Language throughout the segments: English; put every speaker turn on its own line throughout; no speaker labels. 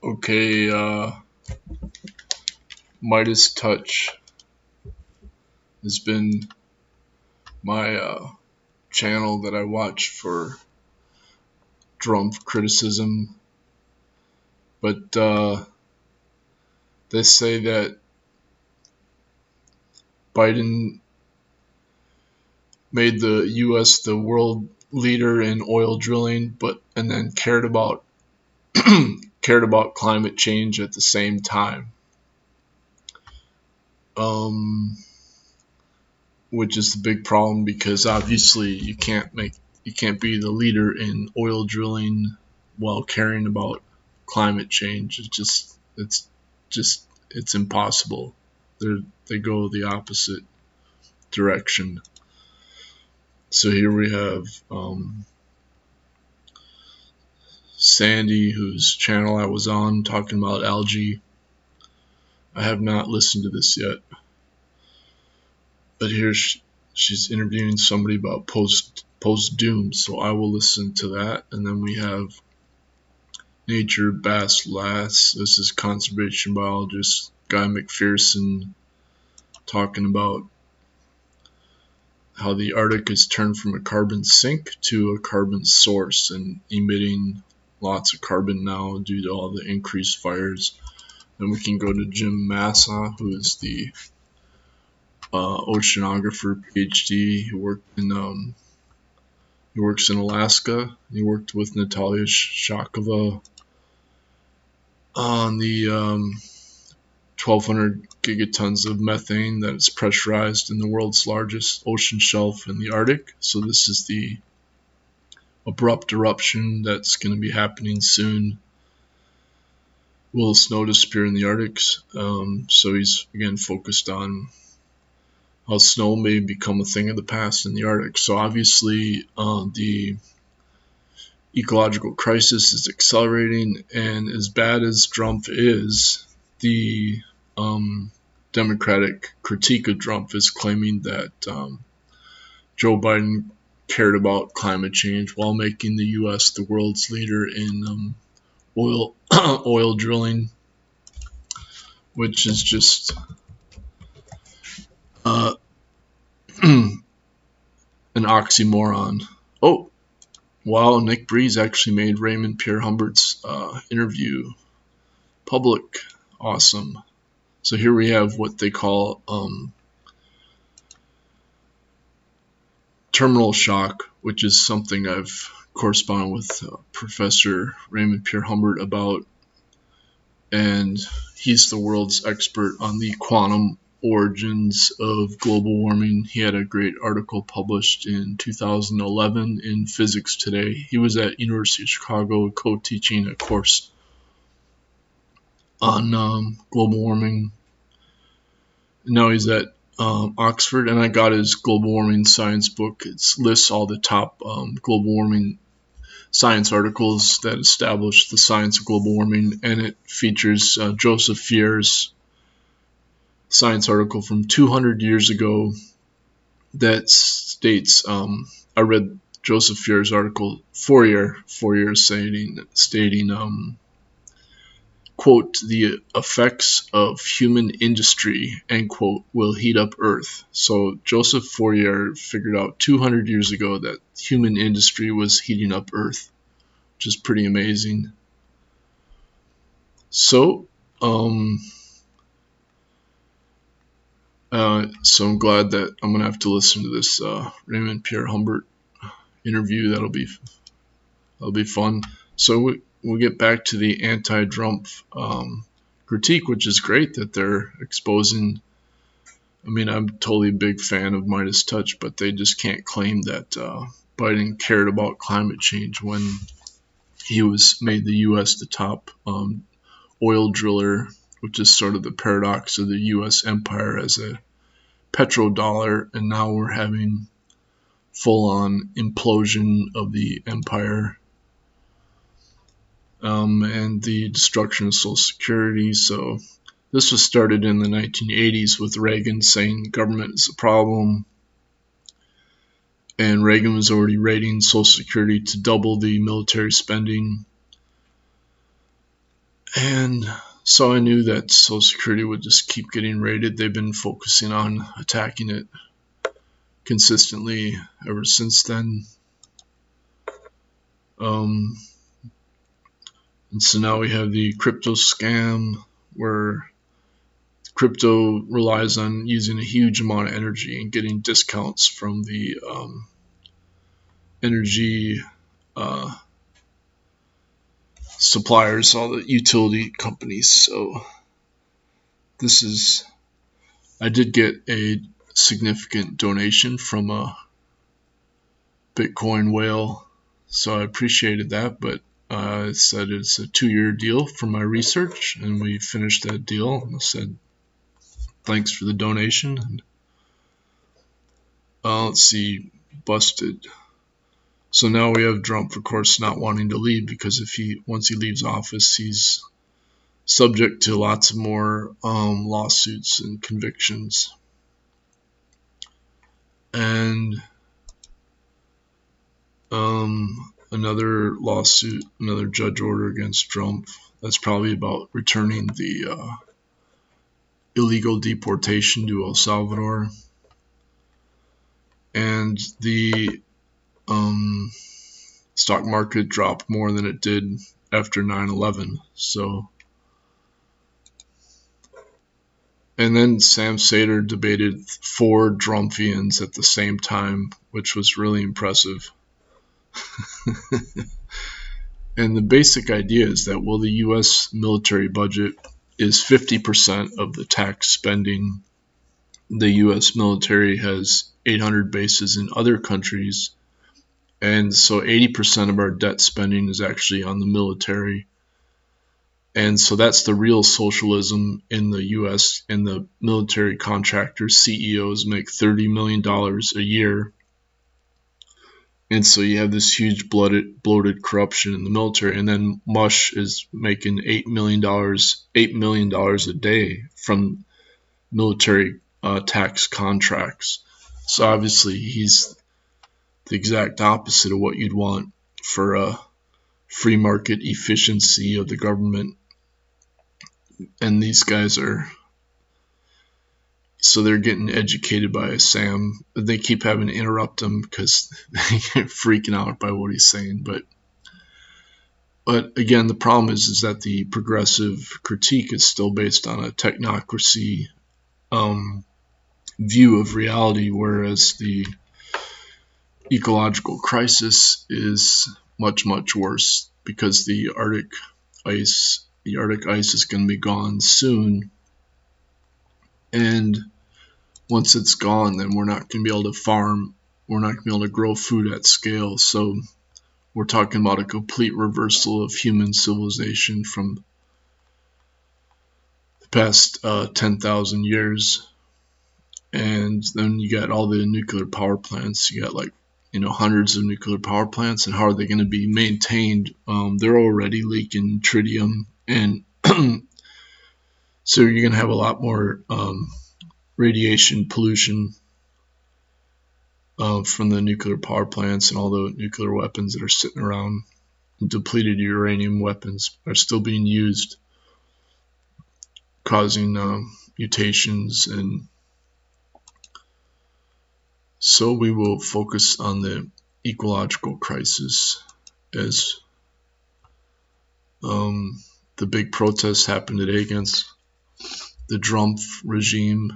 Okay, Midas Touch has been my channel that I watch for Drumpf criticism, but they say that Biden made the U.S. the world leader in oil drilling, and then cared about climate change at the same time. Um, which is the big problem because obviously you can't be the leader in oil drilling while caring about climate change. It's impossible. They go the opposite direction. So here we have Sandy, whose channel I was on, talking about algae. I have not listened to this yet, but here she's interviewing somebody about post doom, so I will listen to that. And then we have Nature Bass Lass. This is conservation biologist Guy McPherson talking about how the Arctic has turned from a carbon sink to a carbon source and emitting lots of carbon now due to all the increased fires. Then we can go to Jim Massa, who is the oceanographer PhD. He works in Alaska. He worked with Natalia Shakova on the 1,200 gigatons of methane that is pressurized in the world's largest ocean shelf in the Arctic. So this is the abrupt eruption that's going to be happening soon. Will snow disappear in the Arctic? So he's again focused on how snow may become a thing of the past in the Arctic. So obviously the ecological crisis is accelerating, and as bad as Drumpf is, the Democratic critique of Drumpf is claiming that Joe Biden cared about climate change while making the U.S. the world's leader in oil oil drilling, which is just an oxymoron. Oh, wow, Nick Breeze actually made Raymond Pierre Humbert's interview public. Awesome. So here we have what they call terminal shock, which is something I've corresponded with Professor Raymond Pierre Humbert about, and he's the world's expert on the quantum origins of global warming. He had a great article published in 2011 in Physics Today. He was at University of Chicago co-teaching a course on global warming. Now he's at Oxford, and I got his global warming science book. It lists all the top global warming science articles that establish the science of global warming, and it features Joseph Fier's science article from 200 years ago that states, I read Joseph Fier's article, Fourier stating quote, the effects of human industry, end quote, will heat up Earth. So Joseph Fourier figured out 200 years ago that human industry was heating up Earth, which is pretty amazing. So, so I'm glad that I'm gonna have to listen to this Raymond Pierre Humbert interview. That'll be fun. So we'll get back to the anti-Drumpf critique, which is great that they're exposing. I mean, I'm totally a big fan of Midas Touch, but they just can't claim that Biden cared about climate change when he was made the U.S. the top oil driller, which is sort of the paradox of the U.S. empire as a petrodollar, and now we're having full-on implosion of the empire. And the destruction of Social Security. So this was started in the 1980s with Reagan saying government is a problem. And Reagan was already rating Social Security to double the military spending. And so I knew that Social Security would just keep getting raided. They've been focusing on attacking it consistently ever since then. And so now we have the crypto scam, where crypto relies on using a huge amount of energy and getting discounts from the energy suppliers, all the utility companies. So I did get a significant donation from a Bitcoin whale, so I appreciated that, but it said it's a 2-year deal for my research, and we finished that deal. And I said thanks for the donation. And let's see, busted. So now we have Drumpf, of course, not wanting to leave, because once he leaves office, he's subject to lots of more lawsuits and convictions. And another lawsuit, another judge order against Drumpf. That's probably about returning the illegal deportation to El Salvador. And the stock market dropped more than it did after 9/11. So, and then Sam Sater debated 4 Drumpfians at the same time, which was really impressive. And the basic idea is that, well, the U.S. military budget is 50% of the tax spending. The U.S. military has 800 bases in other countries, and so 80% of our debt spending is actually on the military. And so that's the real socialism in the U.S. And the military contractors, CEOs, make $30 million a year. And so you have this huge bloated corruption in the military. And then Mush is making $8 million a day from military tax contracts. So obviously he's the exact opposite of what you'd want for a free market efficiency of the government. And these guys so they're getting educated by Sam. They keep having to interrupt him because they get freaking out by what he's saying. But again, the problem is that the progressive critique is still based on a technocracy view of reality, whereas the ecological crisis is much, much worse, because the Arctic ice is going to be gone soon. And once it's gone, then we're not going to be able to farm. We're not going to be able to grow food at scale. So we're talking about a complete reversal of human civilization from the past 10,000 years. And then you got all the nuclear power plants. You got hundreds of nuclear power plants, and how are they going to be maintained? They're already leaking tritium, and so you're going to have a lot more radiation pollution from the nuclear power plants, and all the nuclear weapons that are sitting around. Depleted uranium weapons are still being used, causing mutations. And so we will focus on the ecological crisis, as the big protests happened today against the Drumpf regime.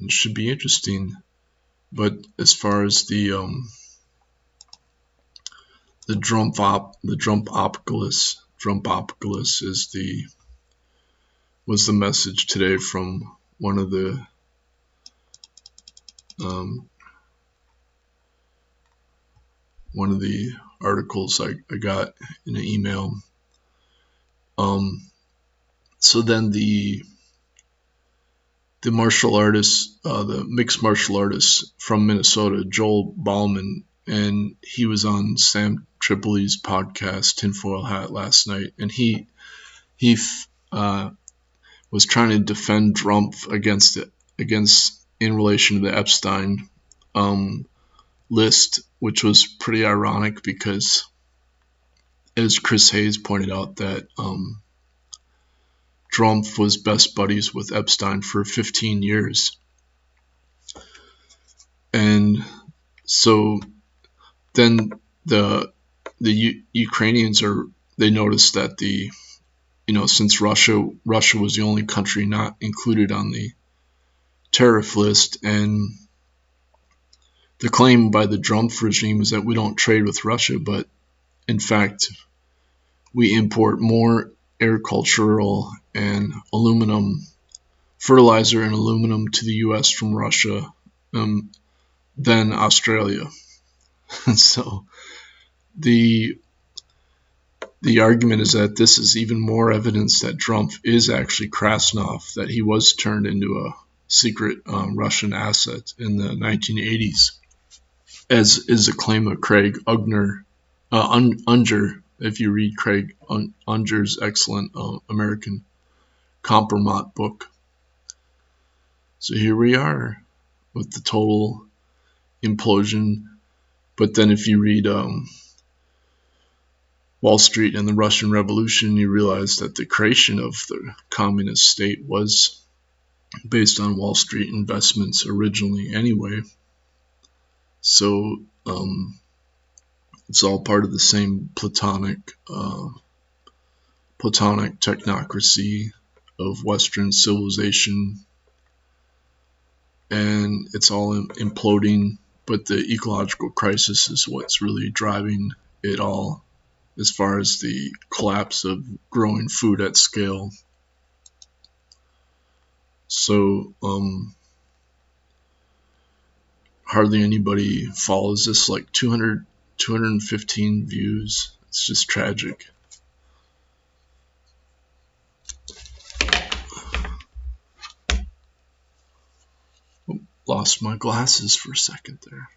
It should be interesting. But as far as the Drumpfopolis was the message today from one of the articles I got in an email. So then the martial artist, the mixed martial artist from Minnesota, Joel Bauman, and he was on Sam Tripoli's podcast, Tinfoil Hat, last night, and he was trying to defend Drumpf against in relation to the Epstein list, which was pretty ironic, because, as Chris Hayes pointed out, that Drumpf was best buddies with Epstein for 15 years. And so then the Ukrainians they noticed that since Russia was the only country not included on the tariff list, and the claim by the Drumpf regime is that we don't trade with Russia, but in fact we import more agricultural and fertilizer and aluminum to the US from Russia than Australia. So the argument is that this is even more evidence that Drumpf is actually Krasnov, that he was turned into a secret Russian asset in the 1980s, as is a claim of Craig Unger, if you read Craig Unger's excellent American Compromat book. So here we are with the total implosion. But then if you read Wall Street and the Russian Revolution, you realize that the creation of the communist state was based on Wall Street investments originally anyway. So it's all part of the same Platonic technocracy of Western civilization, and it's all imploding, but the ecological crisis is what's really driving it all, as far as the collapse of growing food at scale. So hardly anybody follows this, like 215 views. It's just tragic. Lost my glasses for a second there.